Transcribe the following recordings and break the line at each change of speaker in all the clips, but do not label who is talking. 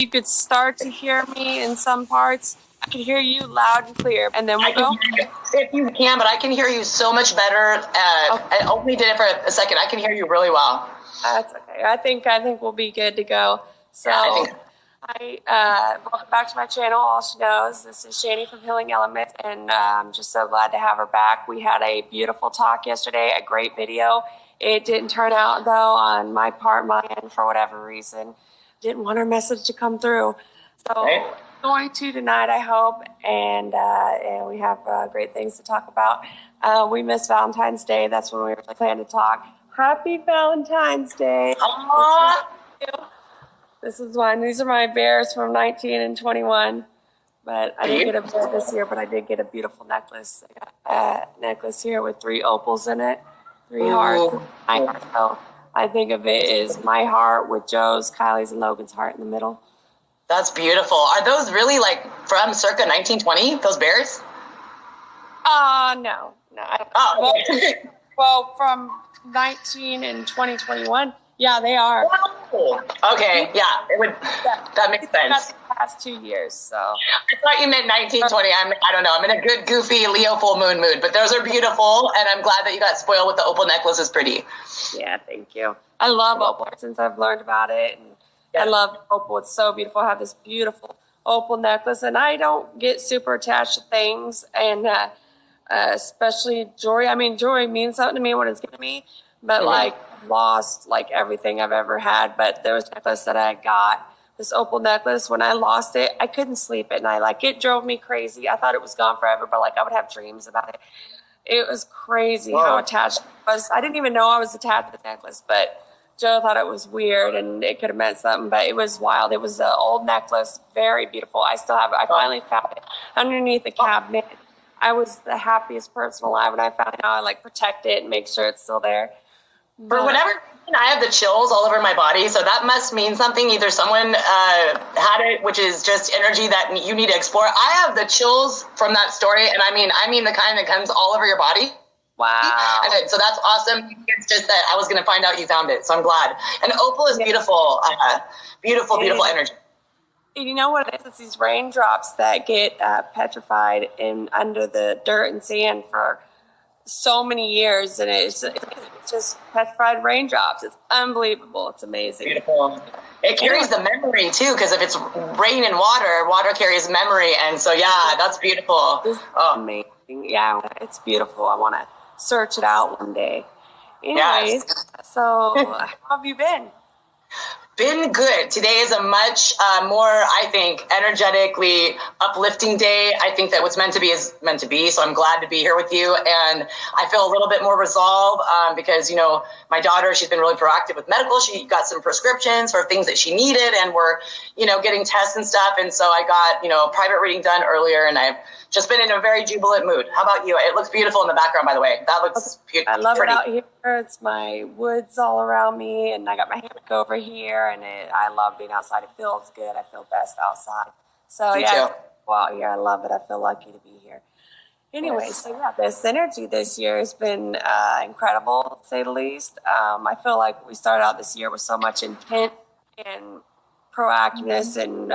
you could start to hear me in some parts. I can hear you loud and clear, and then we'll go.
If you can, but I can hear you so much better. Okay. I only did it for a second. I can hear you really well.
That's okay. I think we'll be good to go. So, welcome back to my channel. All she knows. This is Shanny from Healing Elements, and I'm just so glad to have her back. We had a beautiful talk yesterday, a great video. It didn't turn out though on my end for whatever reason. Didn't want our message to come through. So going to tonight, I hope, and we have great things to talk about. We missed Valentine's Day. That's when we were planning to talk. Happy Valentine's Day. This is one. These are my bears from 19 and 21. But I didn't get a bear this year, but I did get a beautiful necklace. I got a necklace here with 3 opals in it, 3 hearts. So I think of it as my heart with Joe's, Kylie's, and Logan's heart in the middle.
That's beautiful. Are those really like from circa 1920, those bears?
No. Well, from 19 and 2021, yeah, they are.
Oh, okay, yeah, that makes sense.
The past 2 years, so.
I thought you meant 1920. I don't know. I'm in a good, goofy Leo full moon mood, but those are beautiful, and I'm glad that you got spoiled with the opal necklace. Is pretty.
Yeah, thank you. I love opal since I've learned about it, and I love opal. It's so beautiful. I have this beautiful opal necklace, and I don't get super attached to things, and especially jewelry. I mean, jewelry means something to me when it's given to me, but like lost like everything I've ever had. But there was a necklace that I got, this opal necklace. When I lost it, I couldn't sleep at night. Like, it drove me crazy. I thought it was gone forever, but like I would have dreams about it. It was crazy how attached I was. I didn't even know I was attached to the necklace, but Joe thought it was weird and it could have meant something, but it was wild. It was an old necklace, very beautiful. I still have it. I finally found it underneath the cabinet. I was the happiest person alive when I found it. Now I like protect it and make sure it's still there.
For whatever reason, I have the chills all over my body, so that must mean something. Either someone had it, which is just energy that you need to explore. I have the chills from that story, and I mean the kind that comes all over your body.
Wow.
So that's awesome. It's just that I was going to find out you found it, so I'm glad. And opal is beautiful, beautiful energy.
You know what it is? It's these raindrops that get petrified in under the dirt and sand for so many years, and it's just petrified raindrops. It's unbelievable. It's amazing.
Beautiful. It carries the memory too, because if it's rain and water carries memory, and so that's beautiful.
It's amazing. Yeah, it's beautiful. I want to search it out one day. Anyways, so how have you been?
Been good. Today is a much more, I think, energetically uplifting day. I think that what's meant to be is meant to be. So I'm glad to be here with you. And I feel a little bit more resolve because, my daughter, she's been really proactive with medical. She got some prescriptions for things that she needed, and we're, getting tests and stuff. And so I got, private reading done earlier, and I've just been in a very jubilant mood. How about you? It looks beautiful in the background, by the way. That looks beautiful.
I love it out here. It's my woods all around me, and I got my hammock over here, and I love being outside. It feels good. I feel best outside. So out here, I love it. I feel lucky to be here. Anyway, so this energy this year has been incredible, to say the least. I feel like we started out this year with so much intent and proactiveness and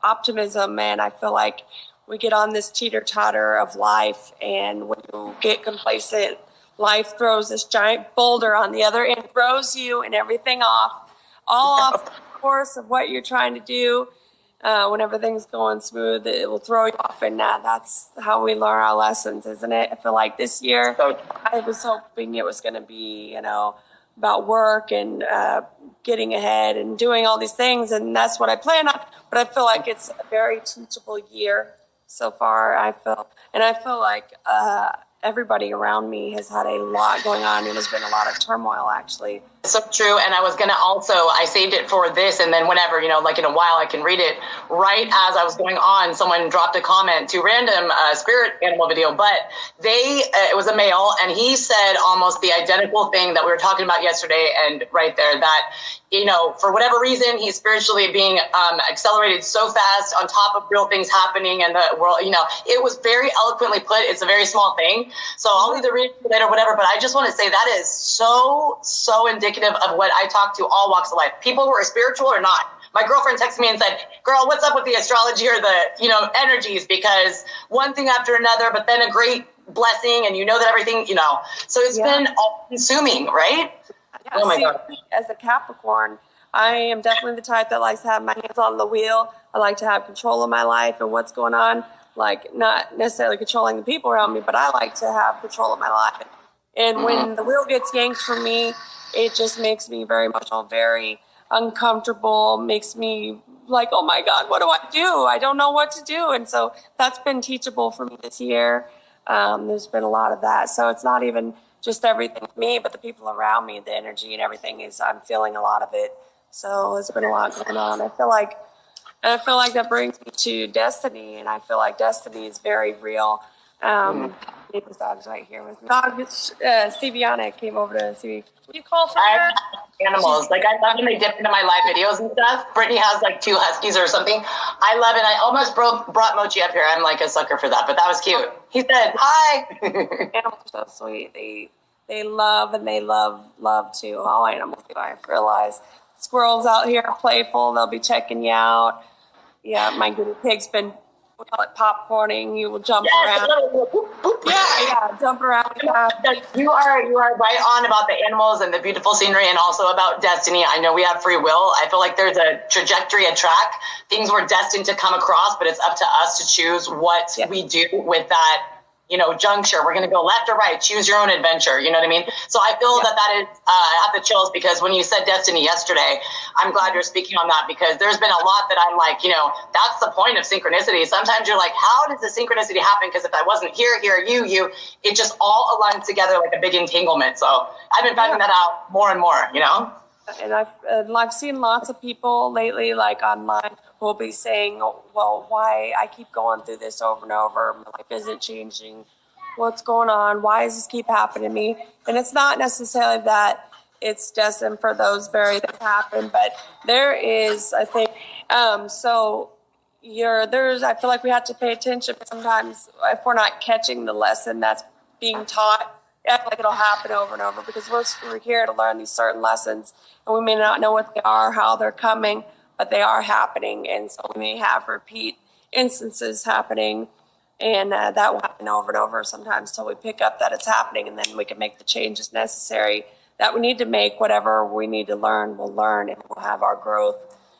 optimism, and I feel like we get on this teeter-totter of life, and when you get complacent, life throws this giant boulder on the other end, throws you and everything off the course of what you're trying to do. When everything's going smooth, it will throw you off, and that's how we learn our lessons, isn't it? I feel like this year, I was hoping it was going to be, about work and getting ahead and doing all these things, and that's what I plan on. But I feel like it's a very teachable year so far. I feel like everybody around me has had a lot going on, and there's been a lot of turmoil, actually.
So true. And I was going to I saved it for this, and then whenever, like in a while I can read it. Right as I was going on, someone dropped a comment to random spirit animal video, but it was a male, and he said almost the identical thing that we were talking about yesterday, and right there, that, for whatever reason, he's spiritually being accelerated so fast on top of real things happening in the world. It was very eloquently put. It's a very small thing. So I'll either read it later or whatever, but I just want to say that is so indicative of what I talk to all walks of life. People who are spiritual or not. my girlfriend texted me and said, girl, what's up with the astrology or the, you know, energies? Because one thing after another, but then a great blessing, and you know that everything, you know, so it's been all consuming, right?
Yeah,
oh my God.
As a Capricorn, I am definitely the type that likes to have my hands on the wheel. I like to have control of my life and what's going on. Like, not necessarily controlling the people around me, but I like to have control of my life. And when the wheel gets yanked from me, it just makes me very emotional, very uncomfortable, makes me like, oh my God, what do I do? I don't know what to do. And so that's been teachable for me this year. There's been a lot of that. So it's not even just everything with me, but the people around me, the energy and everything I'm feeling a lot of it. So there's been a lot going on. I feel like that brings me to destiny, and I feel like destiny is very real. Neighbor's dog's right here with me. Steviana came over to see. What do you call her?
Animals. Like, I love when they dip into my live videos and stuff. Brittany has like 2 huskies or something. I love it. I almost brought Mochi up here. I'm like a sucker for that, but that was cute. He said, hi.
Animals are so sweet. They love, and they love too. All animals do, I realize. Squirrels out here are playful. They'll be checking you out. Yeah, my guinea pig's been, we call it popcorning. You will jump around. Jump around.
You are right on about the animals and the beautiful scenery, and also about destiny. I know we have free will. I feel like there's a trajectory, a track. Things we're destined to come across, but it's up to us to choose what we do with that, you know, juncture. We're going to go left or right. Choose your own adventure. You know what I mean? So I feel that is, I have the chills, because when you said destiny yesterday, I'm glad you're speaking on that, because there's been a lot that I'm like, you know, that's the point of synchronicity. Sometimes you're like, how does the synchronicity happen? Because if I wasn't here, you, it just all aligns together like a big entanglement. So I've been finding that out more and more, you know?
And I've seen lots of people lately, like online, who will be saying, well, why I keep going through this over and over? My life isn't changing. What's going on? Why does this keep happening to me? And it's not necessarily that it's destined for those very things to happen, but there is, I think, I feel like we have to pay attention sometimes if we're not catching the lesson that's being taught. I feel like it'll happen over and over, because we're here to learn these certain lessons, and we may not know what they are, how they're coming, but they are happening. And so we may have repeat instances happening, and that will happen over and over sometimes till we pick up that it's happening, and then we can make the changes necessary that we need to make. Whatever we need to learn, we'll learn, and we'll have our growth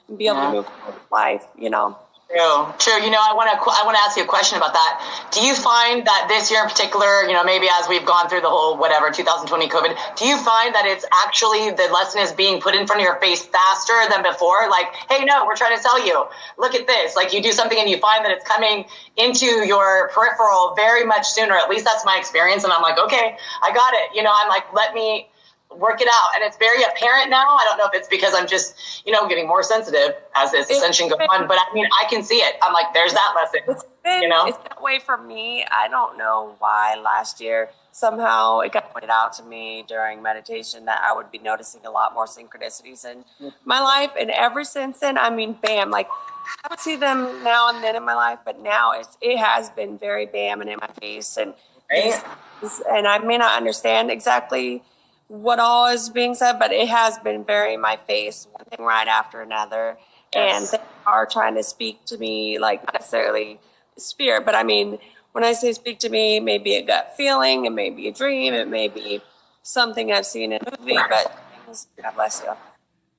and be able to move forward with life, you know.
True. You know, I want to ask you a question about that. Do you find that this year in particular, you know, maybe as we've gone through the whole 2020 COVID, do you find that it's actually, the lesson is being put in front of your face faster than before? Like, hey, no, we're trying to tell you, look at this. Like, you do something and you find that it's coming into your peripheral very much sooner. At least that's my experience. And I'm like, okay, I got it. You know, I'm like, let me work it out. And it's very apparent now. I don't know if it's because I'm just, you know, getting more sensitive as this ascension goes on, but I mean, I can see it. I'm like, there's that lesson, you know?
It's that way for me. I don't know why last year somehow it got pointed out to me during meditation that I would be noticing a lot more synchronicities in my life. And ever since then, I mean, bam, like I would see them now and then in my life, but now it has been very bam and in my face. And, and I may not understand exactly what all is being said, but it has been very in my face, one thing right after another. And they are trying to speak to me, like not necessarily spirit, but I mean, when I say speak to me, it may be a gut feeling, it may be a dream, it may be something I've seen in a movie, but God bless you.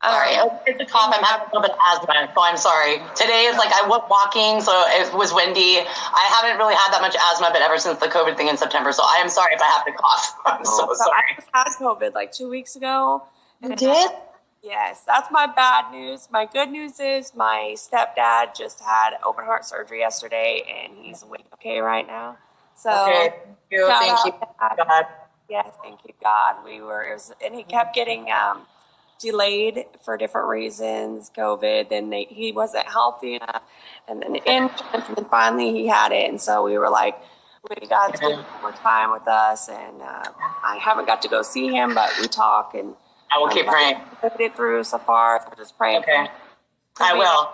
Sorry, it's a cough. I'm having a little bit of asthma, so I'm sorry. Today is like I went walking, so it was windy. I haven't really had that much asthma, but ever since the COVID thing in September, so I am sorry if I have to cough. I'm so sorry.
I just had COVID like 2 weeks ago.
You did?
Yes, that's my bad news. My good news is my stepdad just had open heart surgery yesterday, and he's okay right now. So
thank you, God.
Yes, thank you, God. And he kept getting delayed for different reasons, COVID, and he wasn't healthy enough, and then finally he had it, and so we were like, maybe God's giving more time with us, and I haven't got to go see him, but we talk, and
I will keep praying.
Put it through so far, so just praying.
Okay, I will.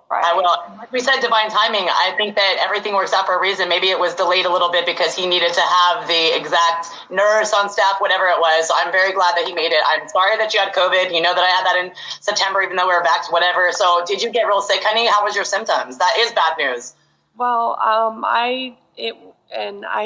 Friday.
I will. Like we said, divine timing. I think that everything works out for a reason. Maybe it was delayed a little bit because he needed to have the exact nurse on staff, whatever it was. So I'm very glad that he made it. I'm sorry that you had COVID. You know that I had that in September, even though we were vaxxed, whatever. So did you get real sick, honey? How was your symptoms? That is bad news.
Well, I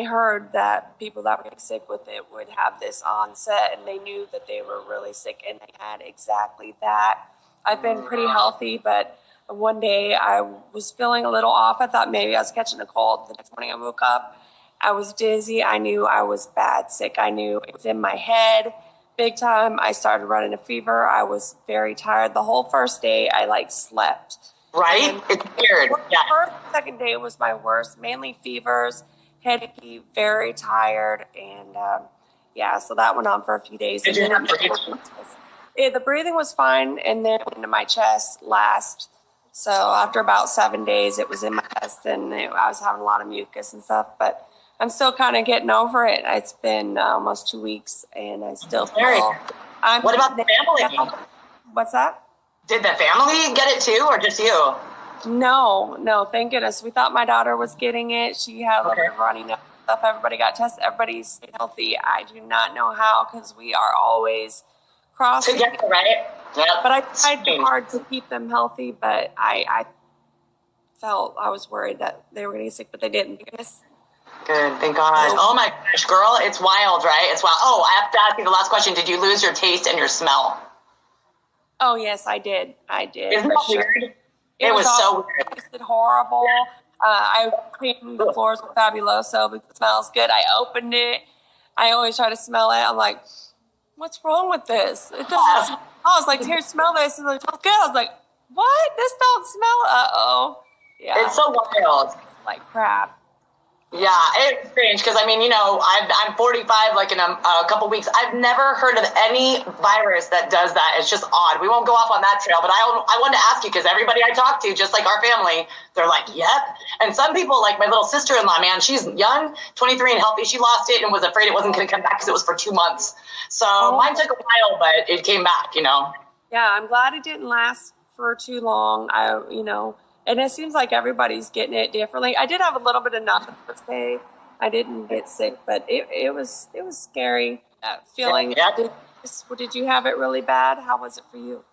heard that people that were getting sick with it would have this onset, and they knew that they were really sick, and they had exactly that. I've been pretty healthy, but one day I was feeling a little off. I thought maybe I was catching a cold. The next morning I woke up, I was dizzy. I knew I was bad sick. I knew it was in my head big time. I started running a fever. I was very tired. The whole first day I slept.
Right?
And
it's weird. Yeah.
The second day was my worst, mainly fevers, headache, very tired, and so that went on for a few days.
Did you have breathing?
The breathing was fine, and then into my chest last. So after about 7 days, it was in my chest, and I was having a lot of mucus and stuff. But I'm still kind of getting over it. It's been almost 2 weeks, and I still feel.
What about the family?
What's that?
Did the family get it too, or just you?
No, thank goodness. We thought my daughter was getting it. She had a little bit of running up stuff. Everybody got tested. Everybody's healthy. I do not know how, because we are always crossing
together, right? Yep.
But I tried hard to keep them healthy, but I was worried that they were going to get sick, but they didn't. Good,
thank God. Oh my gosh, girl, it's wild, right? It's wild. Oh, I have to ask you the last question. Did you lose your taste and your smell?
Oh, yes, I did.
Isn't that weird? It was so weird.
It tasted horrible. I cleaned the floors with Fabuloso because it smells good. I opened it. I always try to smell it. I'm like, what's wrong with this? It doesn't smell. I was like, here, smell this. And it smells good. I was like, what? This don't smell. Uh-oh. Yeah.
It's so wild.
It's like crap.
Yeah, it's strange because, I'm 45, in a couple weeks. I've never heard of any virus that does that. It's just odd. We won't go off on that trail, but I wanted to ask you because everybody I talk to, just like our family, they're like, yep. And some people, like my little sister-in-law, man, she's young, 23 and healthy. She lost it and was afraid it wasn't going to come back because it was for 2 months. So mine took a while, but it came back,
Yeah, I'm glad it didn't last for too long. And it seems like everybody's getting it differently. I did have a little bit of nothing the first day. I didn't get sick, but it was scary. That feeling.
Yeah.
Did you have it really bad? How was it for you?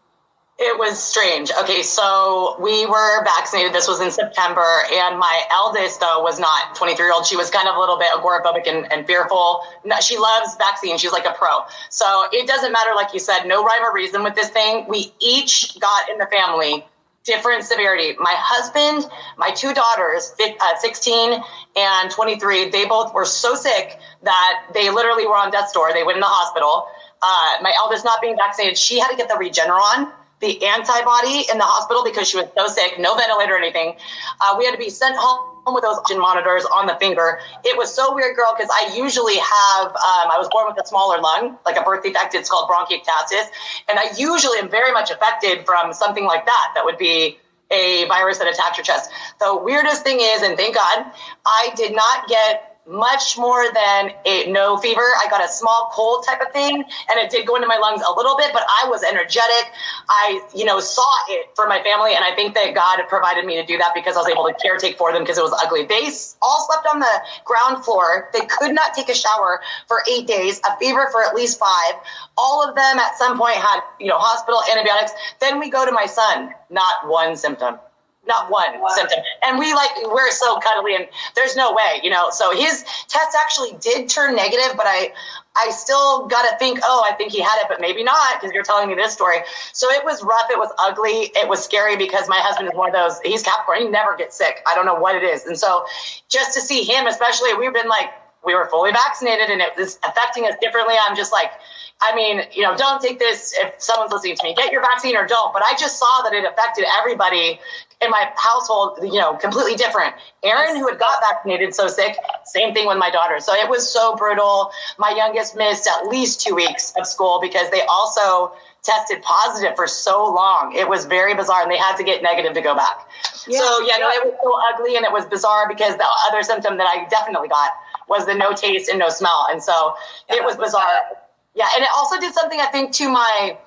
It was strange. Okay, so we were vaccinated. This was in September, and my eldest, though, was not 23-year-old. She was kind of a little bit agoraphobic and fearful. No, she loves vaccines. She's like a pro. So it doesn't matter, like you said, no rhyme or reason with this thing. We each got in the family different severity. My husband, my 2 daughters, 16 and 23, they both were so sick that they literally were on death's door. They went in the hospital. My eldest not being vaccinated, she had to get the Regeneron, the antibody, in the hospital because she was so sick, no ventilator or anything. We had to be sent home with those oxygen monitors on the finger. It was so weird, girl, because I usually have, I was born with a smaller lung, like a birth defect. It's called bronchiectasis. And I usually am very much affected from something like that. That would be a virus that attacked your chest. The weirdest thing is, and thank God, I did not get much more than no fever. I got a small cold type of thing, and it did go into my lungs a little bit, but I was energetic. I, saw it for my family, and I think that God provided me to do that because I was able to caretake for them because it was ugly. They all slept on the ground floor. They could not take a shower for 8 days, a fever for at least 5. All of them at some point had, hospital antibiotics. Then we go to my son, not one symptom. Not one symptom. And we're so cuddly and there's no way, so his test actually did turn negative, but I still got to think, I think he had it, but maybe not because you're telling me this story. So it was rough. It was ugly. It was scary because my husband is one of those, he's Capricorn. He never gets sick. I don't know what it is. And so just to see him, especially, we were fully vaccinated and it was affecting us differently. I'm just like, don't take this if someone's listening to me, get your vaccine or don't. But I just saw that it affected everybody in my household, completely different. Aaron, who had got vaccinated, so sick, same thing with my daughter. So it was so brutal. My youngest missed at least 2 weeks of school because they also tested positive for so long. It was very bizarre, and they had to get negative to go back. Yeah. So, it was so ugly, and it was bizarre because the other symptom that I definitely got was the no taste and no smell. And so it was bizarre. Yeah, and it also did something, I think, to my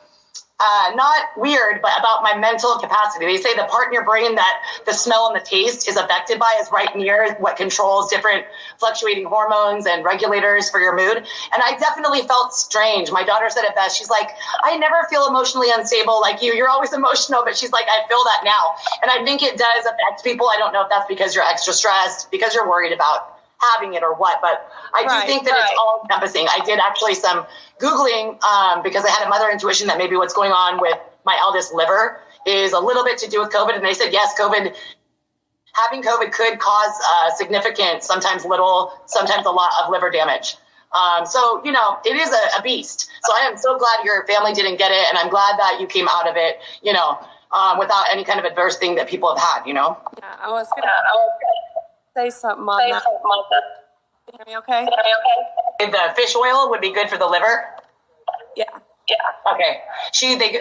not weird, but about my mental capacity. They say the part in your brain that the smell and the taste is affected by is right near what controls different fluctuating hormones and regulators for your mood. And I definitely felt strange. My daughter said it best. She's like, I never feel emotionally unstable like you. You're always emotional, but she's like, I feel that now. And I think it does affect people. I don't know if that's because you're extra stressed, because you're worried about having it or what, but I do think that it's all encompassing. I did actually some Googling because I had a mother intuition that maybe what's going on with my eldest liver is a little bit to do with COVID. And they said, yes, having COVID could cause significant, sometimes little, sometimes a lot of liver damage. So, you know, it is a beast. So I am so glad your family didn't get it. And I'm glad that you came out of it, you know, without any kind of adverse thing that people have had, you know?
Yeah, I was going to say something on that. Can you hear me okay?
The fish oil would be good for the liver?
Yeah.
Okay.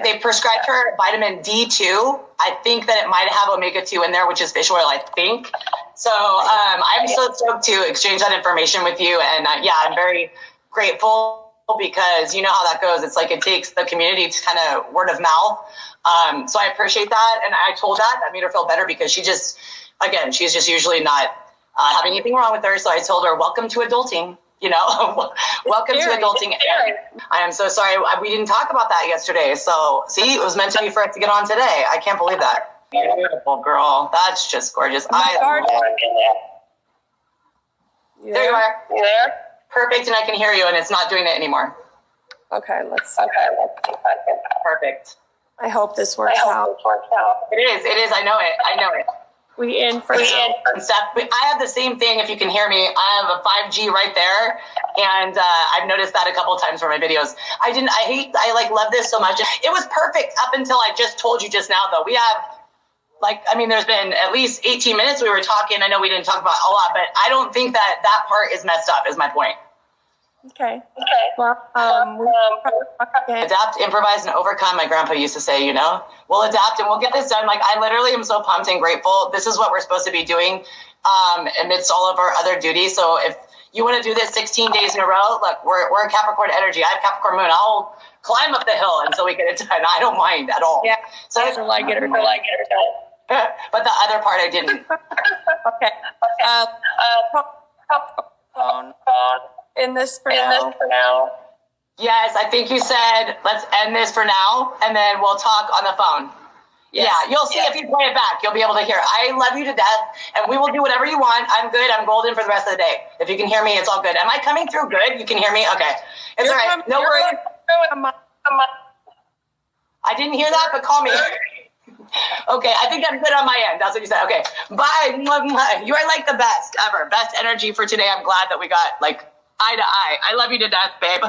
They prescribed her vitamin D2. I think that it might have omega-2 in there, which is fish oil, I think. So I'm so stoked to exchange that information with you. And I'm very grateful because you know how that goes. It's like it takes the community to kind of word of mouth. So I appreciate that. And I told that made her feel better because she's just usually not having anything wrong with her. So I told her, welcome to adulting, you know, welcome to adulting. I am so sorry. We didn't talk about that yesterday. So see, it was meant to be for us to get on today. I can't believe that. Beautiful girl. That's just gorgeous. There you are. You there? Perfect. And I can hear you and it's not doing it anymore.
Okay, let's see.
Perfect.
I hope this works out.
It is. I know it.
We in for
stuff. I have the same thing. If you can hear me, I have a 5G right there, and I've noticed that a couple of times for my videos. I love this so much. It was perfect up until I just told you just now. Though we have, there's been at least 18 minutes we were talking. I know we didn't talk about a lot, but I don't think that part is messed up. Is my point.
Okay. Well,
adapt, improvise, and overcome. My grandpa used to say, you know, we'll adapt and we'll get this done. Like, I literally am so pumped and grateful. This is what we're supposed to be doing amidst all of our other duties. So if you want to do this 16 days in a row, look, we're a Capricorn energy. I have Capricorn moon. I'll climb up the hill until we get it done. I don't mind at all.
Yeah.
So
I get her done.
But the other part I didn't.
Okay. Phone. In this for now.
Yes, I think you said, let's end this for now, and then we'll talk on the phone. Yes. Yeah, you'll see if you play it back. You'll be able to hear. I love you to death, and we will do whatever you want. I'm good. I'm golden for the rest of the day. If you can hear me, it's all good. Am I coming through good? You can hear me? Okay. It's all right. No worries. I didn't hear that, but call me. Okay, I think I'm good on my end. That's what you said. Okay, bye. You are like the best ever. Best energy for today. I'm glad that we got like eye to eye. I love you to death, babe.